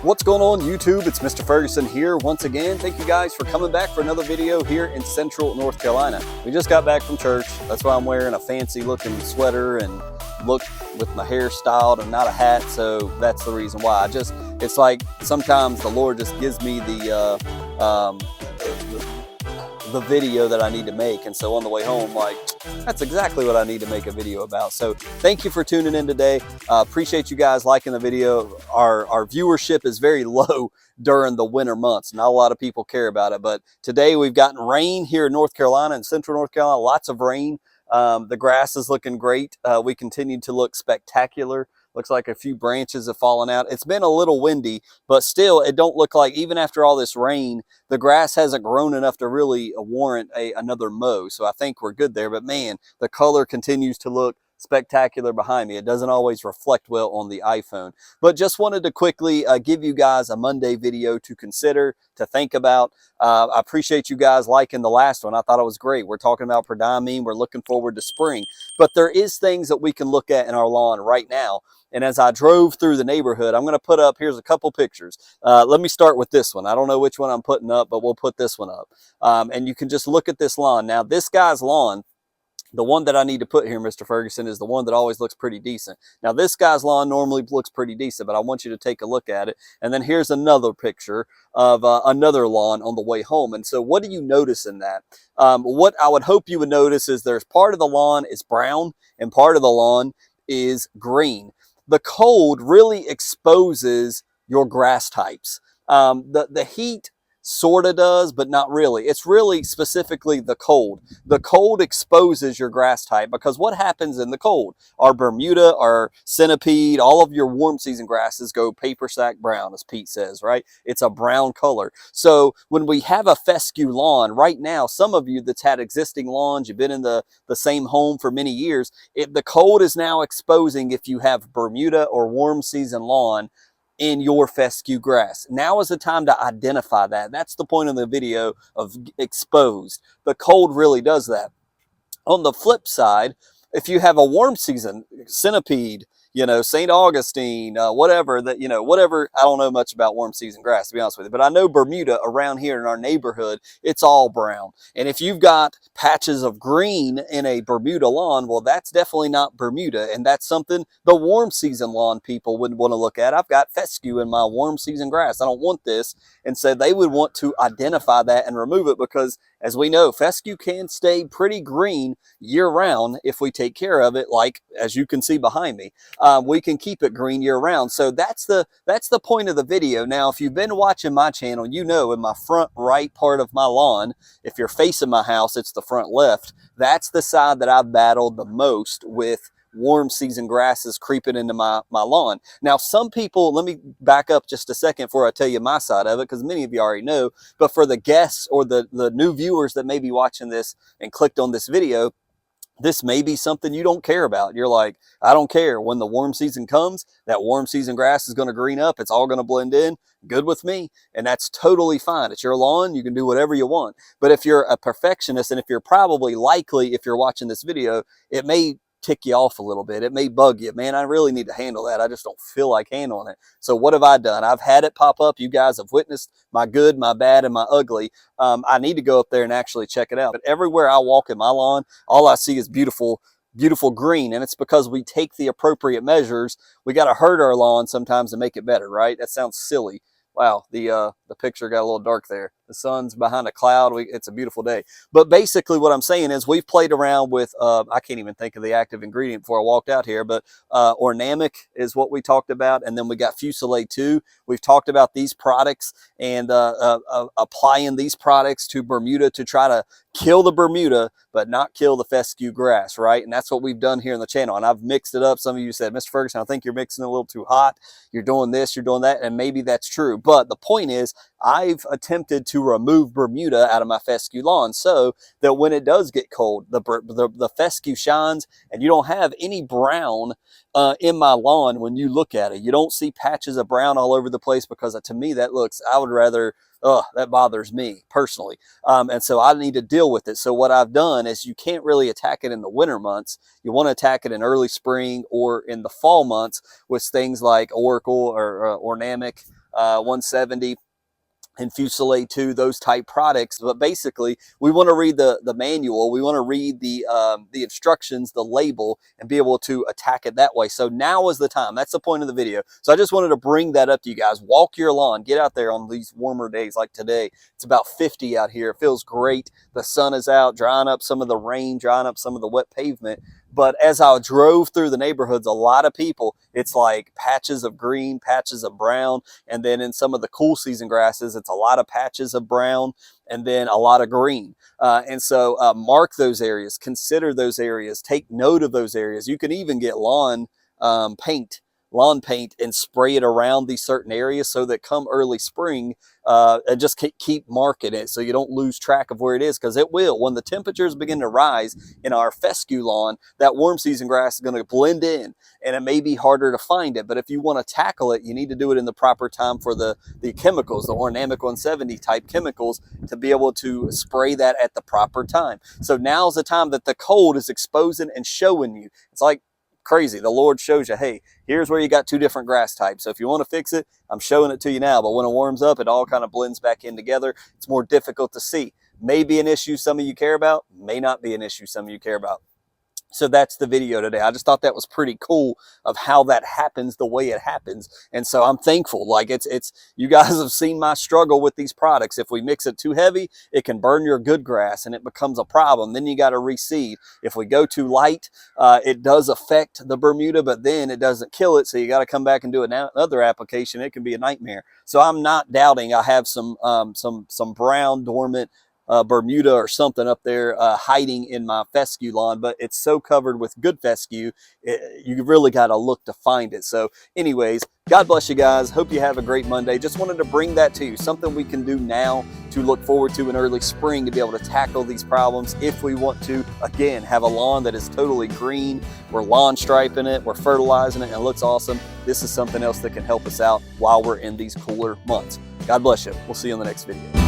What's going on YouTube? It's Mr. Ferguson here once again. Thank you guys for coming back for another video here in Central North Carolina. We just got back from church. That's why I'm wearing a fancy looking sweater and look with my hair styled and not a hat. So that's the reason why. It's like sometimes the Lord just gives me the video that I need to make. And so on the way home, like, that's exactly what I need to make a video about. So thank you for tuning in today. Appreciate you guys liking the video. Our viewership is very low during the winter months. Not a lot of people care about it, but today we've gotten rain here in North Carolina and Central North Carolina, lots of rain. The grass is looking great. We continue to look spectacular. Looks like a few branches have fallen out. It's been a little windy, but still it don't look like, even after all this rain, the grass hasn't grown enough to really warrant another mow. So I think we're good there, but man, the color continues to look spectacular behind me. It doesn't always reflect well on the iPhone, but just wanted to quickly give you guys a Monday video to consider, to think about. I appreciate you guys liking the last one. I thought it was great. We're talking about perdamine. We're looking forward to spring, but there is things that we can look at in our lawn right now. And as I drove through the neighborhood, I'm going to put up, here's a couple pictures. Let me start with this one. I don't know which one I'm putting up, but we'll put this one up. And you can just look at this lawn. Now, this guy's lawn, the one that I need to put here, Mr. Ferguson, is the one that always looks pretty decent. Now, this guy's lawn normally looks pretty decent, but I want you to take a look at it. And then here's another picture of another lawn on the way home. And so what do you notice in that? What I would hope you would notice is there's part of the lawn is brown and part of the lawn is green. The cold really exposes your grass types. The heat sort of does, but not really. It's really specifically the cold. The cold exposes your grass type, because what happens in the cold? Our Bermuda, our centipede, all of your warm season grasses go paper sack brown, as Pete says, right? It's a brown color. So when we have a fescue lawn right now, some of you that's had existing lawns, you've been in the same home for many years, the cold is now exposing, if you have Bermuda or warm season lawn, in your fescue grass. Now is the time to identify that. That's the point of the video, of exposed. The cold really does that. On the flip side, if you have a warm season centipede, St. Augustine, whatever, whatever. I don't know much about warm season grass, to be honest with you, but I know Bermuda around here in our neighborhood, it's all brown. And if you've got patches of green in a Bermuda lawn, well, that's definitely not Bermuda. And that's something the warm season lawn people would want to look at. I've got fescue in my warm season grass. I don't want this. And so they would want to identify that and remove it, because as we know, fescue can stay pretty green year round if we take care of it, like as you can see behind me. We can keep it green year round. So that's the point of the video. Now, if you've been watching my channel, you know in my front right part of my lawn, if you're facing my house, it's the front left. That's the side that I've battled the most with warm season grasses creeping into my lawn. Now, some people, let me back up just a second before I tell you my side of it, because many of you already know, but for the guests or the new viewers that may be watching this and clicked on this video, this may be something you don't care about. You're like, I don't care. When the warm season comes, that warm season grass is going to green up. It's all going to blend in. Good with me. And that's totally fine. It's your lawn. You can do whatever you want. But if you're a perfectionist, and if you're probably likely, if you're watching this video, it may tick you off a little bit. It may bug you. Man, I really need to handle that. I just don't feel like handling it. So what have I done? I've had it pop up. You guys have witnessed my good, my bad, and my ugly. I need to go up there and actually check it out. But everywhere I walk in my lawn, all I see is beautiful green. And it's because we take the appropriate measures. We got to hurt our lawn sometimes to make it better, right? That sounds silly. Wow, the picture got a little dark there. The sun's behind a cloud. It's a beautiful day. But basically what I'm saying is we've played around with, I can't even think of the active ingredient before I walked out here, but Ornamic is what we talked about. And then we got Fusilade 2. We've talked about these products and applying these products to Bermuda to try to kill the Bermuda, but not kill the fescue grass, right? And that's what we've done here in the channel. And I've mixed it up. Some of you said, Mr. Ferguson, I think you're mixing it a little too hot. You're doing this, you're doing that. And maybe that's true. But the point is, I've attempted to remove Bermuda out of my fescue lawn so that when it does get cold, the fescue shines and you don't have any brown in my lawn. When you look at it, you don't see patches of brown all over the place, because to me that looks, I would rather, that bothers me personally. And so I need to deal with it. So what I've done is, you can't really attack it in the winter months. You want to attack it in early spring or in the fall months with things like Oracle or Ornamic 170 and Fusilier 2, those type products. But basically, we want to read the manual, we want to read the instructions, the label, and be able to attack it that way. So now is the time. That's the point of the video. So I just wanted to bring that up to you guys. Walk your lawn, get out there on these warmer days like today. It's about 50 out here. It feels great. The sun is out, drying up some of the rain, drying up some of the wet pavement. But as I drove through the neighborhoods, a lot of people, it's like patches of green, patches of brown. And then in some of the cool season grasses, it's a lot of patches of brown and then a lot of green. And so mark those areas, consider those areas, take note of those areas. You can even get lawn paint and spray it around these certain areas, so that come early spring, and just keep marking it so you don't lose track of where it is, because it will. When the temperatures begin to rise in our fescue lawn, that warm season grass is going to blend in, and it may be harder to find it. But if you want to tackle it, you need to do it in the proper time for the chemicals, the Ornamic 170 type chemicals, to be able to spray that at the proper time. So now's the time that the cold is exposing and showing you. It's like crazy. The Lord shows you, hey, here's where you got two different grass types. So if you want to fix it, I'm showing it to you now. But when it warms up, it all kind of blends back in together. It's more difficult to see. May be an issue some of you care about, may not be an issue some of you care about. So that's the video today. I just thought that was pretty cool of how that happens the way it happens. And so I'm thankful. Like it's you guys have seen my struggle with these products. If we mix it too heavy, it can burn your good grass and it becomes a problem. Then you got to reseed. If we go too light, it does affect the Bermuda, but then it doesn't kill it. So you got to come back and do another application. It can be a nightmare. So I'm not doubting I have some brown dormant Bermuda or something up there hiding in my fescue lawn, but it's so covered with good fescue, you really got to look to find it. So anyways, God bless you guys. Hope you have a great Monday. Just wanted to bring that to you, something we can do now to look forward to in early spring, to be able to tackle these problems if we want to, again, have a lawn that is totally green. We're lawn striping it, we're fertilizing it, and it looks awesome. This is something else that can help us out while we're in these cooler months. God bless you. We'll see you in the next video.